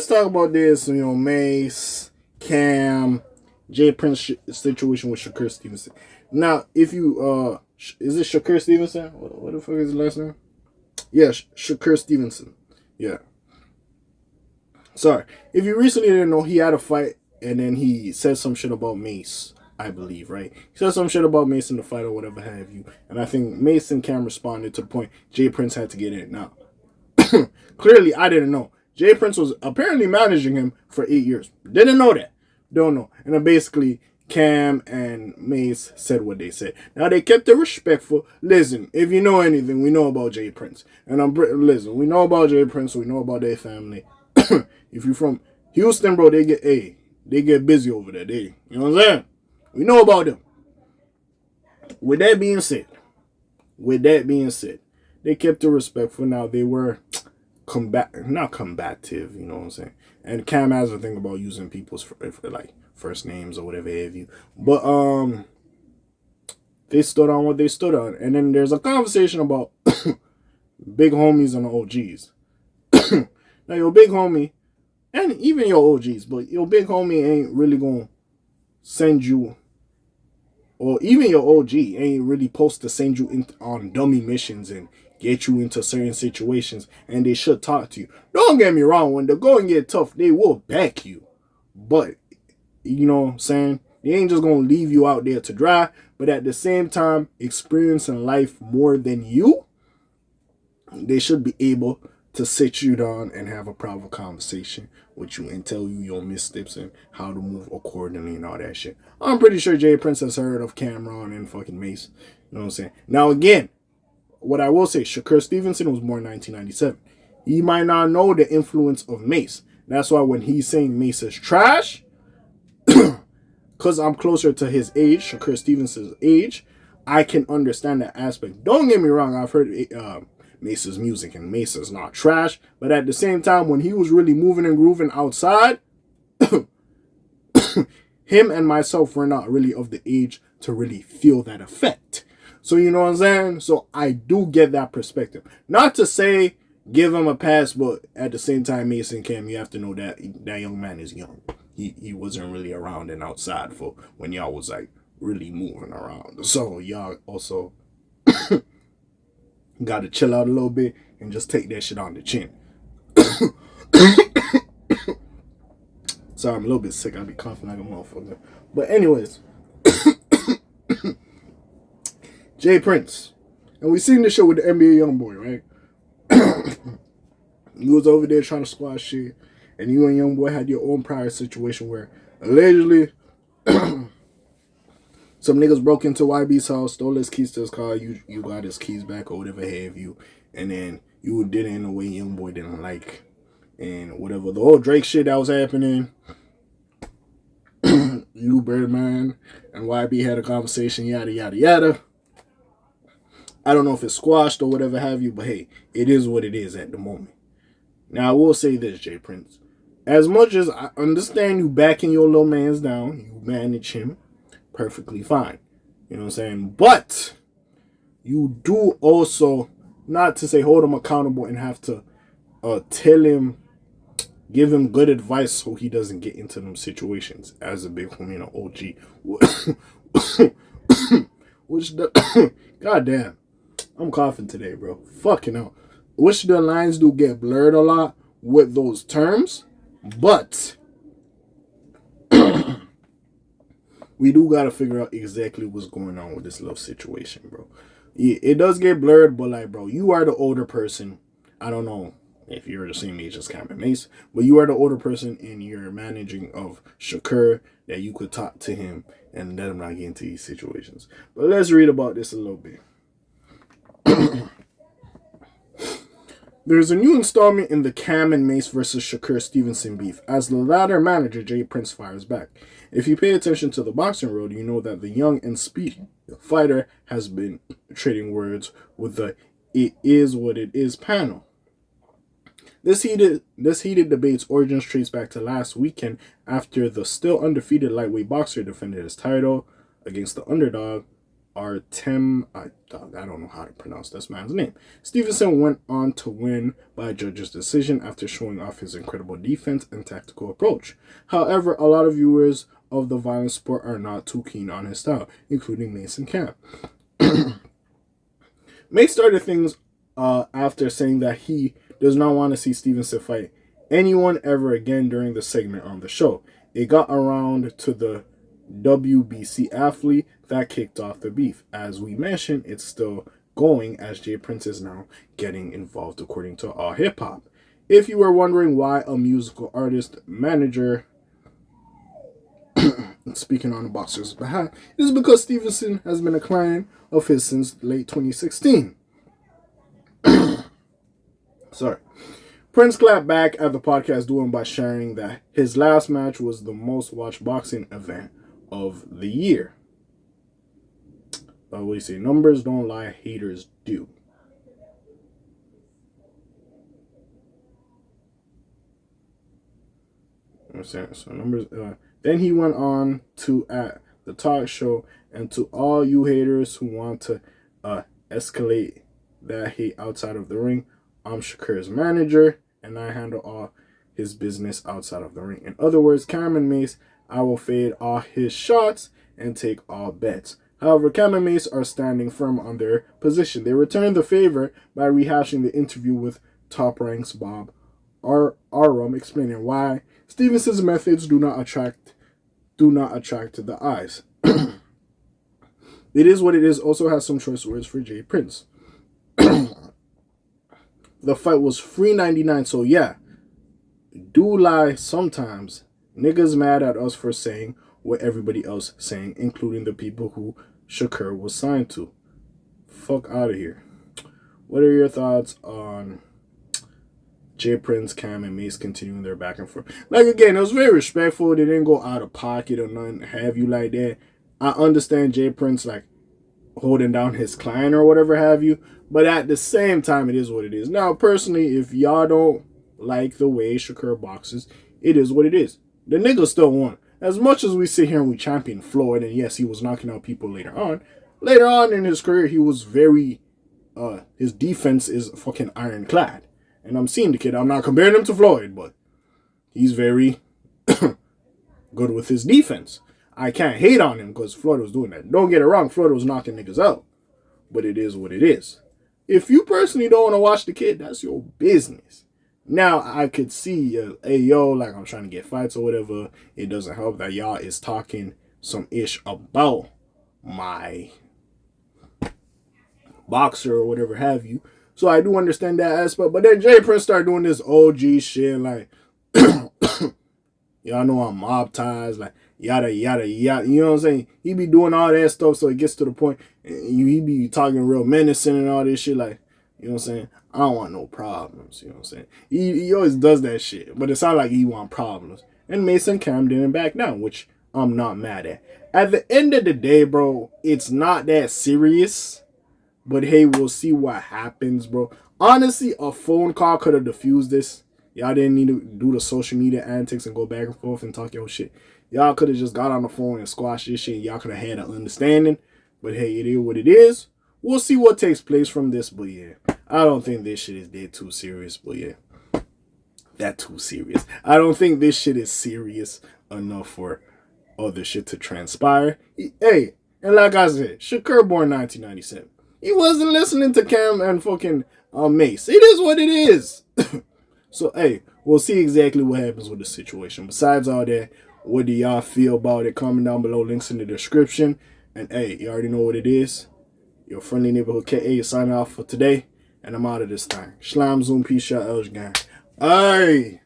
talk about this. Mase, Cam, J.Prince situation with Shakur Stevenson. Now, if you is it Shakur Stevenson? What the fuck is his last name? Yeah, Shakur Stevenson. Yeah. Sorry. If you recently didn't know, he had a fight and then he said some shit about Mase, I believe, right? He said some shit about Mase in the fight or whatever have you. And I think Mase and Cam responded to the point J.Prince had to get in. Now, clearly, I didn't know. J.Prince was apparently managing him for 8 years. Didn't know that. Don't know. And then basically, Cam and Mase said what they said. Now, they kept it respectful. Listen, if you know anything, we know about J.Prince. And listen, we know about J.Prince. We know about their family. If you're from Houston, bro, they get busy over there. You know what I'm saying? We know about them. With that being said, they kept it respectful. Now, they were not combative, you know what I'm saying? And Cam has a thing about using people's for like first names or whatever have you. But they stood on what they stood on. And then there's a conversation about big homies and OGs. Now your big homie, and even your OGs, but your big homie ain't really gonna send you, or even your OG ain't really supposed to send you on dummy missions and get you into certain situations, and they should talk to you. Don't get me wrong, when the going get tough, they will back you. But, you know what I'm saying? They ain't just going to leave you out there to dry, but at the same time, experiencing life more than you, they should be able to sit you down and have a proper conversation with you and tell you your missteps and how to move accordingly and all that shit. I'm pretty sure J.Prince has heard of Cameron and fucking Mase. You know what I'm saying? Now, again, what I will say, Shakur Stevenson was born in 1997. He might not know the influence of Mase. That's why when he's saying Mase is trash, because I'm closer to his age, Shakur Stevenson's age, I can understand that aspect. Don't get me wrong, I've heard Mase's music, and Mase is not trash. But at the same time, when he was really moving and grooving outside, him and myself were not really of the age to really feel that effect. So, you know what I'm saying? So, I do get that perspective. Not to say give him a pass, but at the same time, Mase and Cam, you have to know that that young man is young. He wasn't really around and outside for when y'all was, like, really moving around. So, y'all also got to chill out a little bit and just take that shit on the chin. Sorry, I'm a little bit sick. I'll be coughing like a motherfucker. But anyways, J.Prince. And we seen this show with the NBA YoungBoy, right? You was over there trying to squash shit. And you and YoungBoy had your own prior situation where allegedly some niggas broke into YB's house, stole his keys to his car. You got his keys back or whatever have you. And then you did it in a way YoungBoy didn't like. And whatever. The whole Drake shit that was happening. You, Birdman, and YB had a conversation, yada, yada, yada. I don't know if it's squashed or whatever have you, but hey, it is what it is at the moment. Now, I will say this, J.Prince. As much as I understand you backing your little mans down, you manage him perfectly fine. You know what I'm saying? But you do also, not to say hold him accountable and have to tell him, give him good advice so he doesn't get into them situations as a big homie and an OG. Which the goddamn, I'm coughing today, bro. Fucking hell. Which the lines do get blurred a lot with those terms, but we do gotta figure out exactly what's going on with this little situation, bro. Yeah, it does get blurred, but like, bro, you are the older person. I don't know if you're the same age as Cam and Mase, but you are the older person and you're managing of Shakur that you could talk to him and let him not get into these situations. But let's read about this a little bit. There's a new installment in the Cam and Mase versus Shakur Stevenson beef as the latter manager J.Prince fires back. If you pay attention to the boxing world, you know that the young and speedy fighter has been trading words with the "it is what it is" panel. This heated debate's origins trace back to last weekend after the still undefeated lightweight boxer defended his title against the underdog Artem, I don't know how to pronounce this man's name. Stevenson went on to win by judge's decision after showing off his incredible defense and tactical approach. However, a lot of viewers of the violent sport are not too keen on his style, including Mase and Cam. Mase started things after saying that he does not want to see Stevenson fight anyone ever again during the segment on the show. It got around to the WBC athlete that kicked off the beef. As we mentioned, it's still going as J.Prince is now getting involved according to All Hip Hop. If you were wondering why a musical artist manager speaking on the boxer's behalf, it is because Stevenson has been a client of his since late 2016. Sorry. Prince clapped back at the podcast doing by sharing that his last match was the most watched boxing event of the year. What do you say? Numbers don't lie, haters do. So numbers. Then he went on to at the talk show, and to all you haters who want to escalate that hate outside of the ring, I'm Shakur's manager, and I handle all his business outside of the ring. In other words, Cam and Mase, I will fade all his shots and take all bets. However, Cam and Mase are standing firm on their position. They returned the favor by rehashing the interview with Top Rank's Bob Arum, explaining why Stevenson's methods do not attract the eyes. It is what it is. Also has some choice words for J.Prince. The fight was $3.99, so yeah, do lie sometimes. Niggas mad at us for saying what everybody else saying, including the people who Shakur was signed to. Fuck out of here. What are your thoughts on J.Prince, Cam, and Mase continuing their back and forth? Like, again, it was very respectful. They didn't go out of pocket or nothing, have you like that. I understand J.Prince, like, holding down his client or whatever have you, but at the same time, it is what it is. Now, personally, if y'all don't like the way Shakur boxes, it is what it is. The nigga still won. As much as we sit here and we champion Floyd, and yes, he was knocking out people later on in his career, he was very, his defense is fucking ironclad. And I'm seeing the kid, I'm not comparing him to Floyd, but he's very good with his defense. I can't hate on him because Floyd was doing that. Don't get it wrong, Floyd was knocking niggas out. But it is what it is. If you personally don't want to watch the kid, that's your business. Now, I could see, hey, yo, like, I'm trying to get fights or whatever. It doesn't help that y'all is talking some ish about my boxer or whatever have you. So I do understand that aspect. But then J.Prince started doing this OG shit, like, y'all know I'm mob ties, like, yada, yada, yada. You know what I'm saying? He be doing all that stuff so it gets to the point. He be talking real menacing and all this shit, like, you know what I'm saying? I don't want no problems, you know what I'm saying? He always does that shit, but it sounds like he want problems. And Mason Cam didn't back down, which I'm not mad at. At the end of the day, bro, it's not that serious. But hey, we'll see what happens, bro. Honestly, a phone call could have diffused this. Y'all didn't need to do the social media antics and go back and forth and talk your shit. Y'all could have just got on the phone and squashed this shit. Y'all could have had an understanding. But hey, it is what it is. We'll see what takes place from this. But yeah, I don't think this shit is that too serious. But yeah, that too serious. I don't think this shit is serious enough for other shit to transpire. Hey, and like I said, Shakur born 1997. He wasn't listening to Cam and fucking Mase. It is what it is. So, hey, we'll see exactly what happens with the situation. Besides all that, what do y'all feel about it? Comment down below. Links in the description. And, hey, you already know what it is. Your friendly neighborhood K.A. signing off for today. And I'm out of this thing. Shalom, Zoom, peace, out, Elj gang. Aye.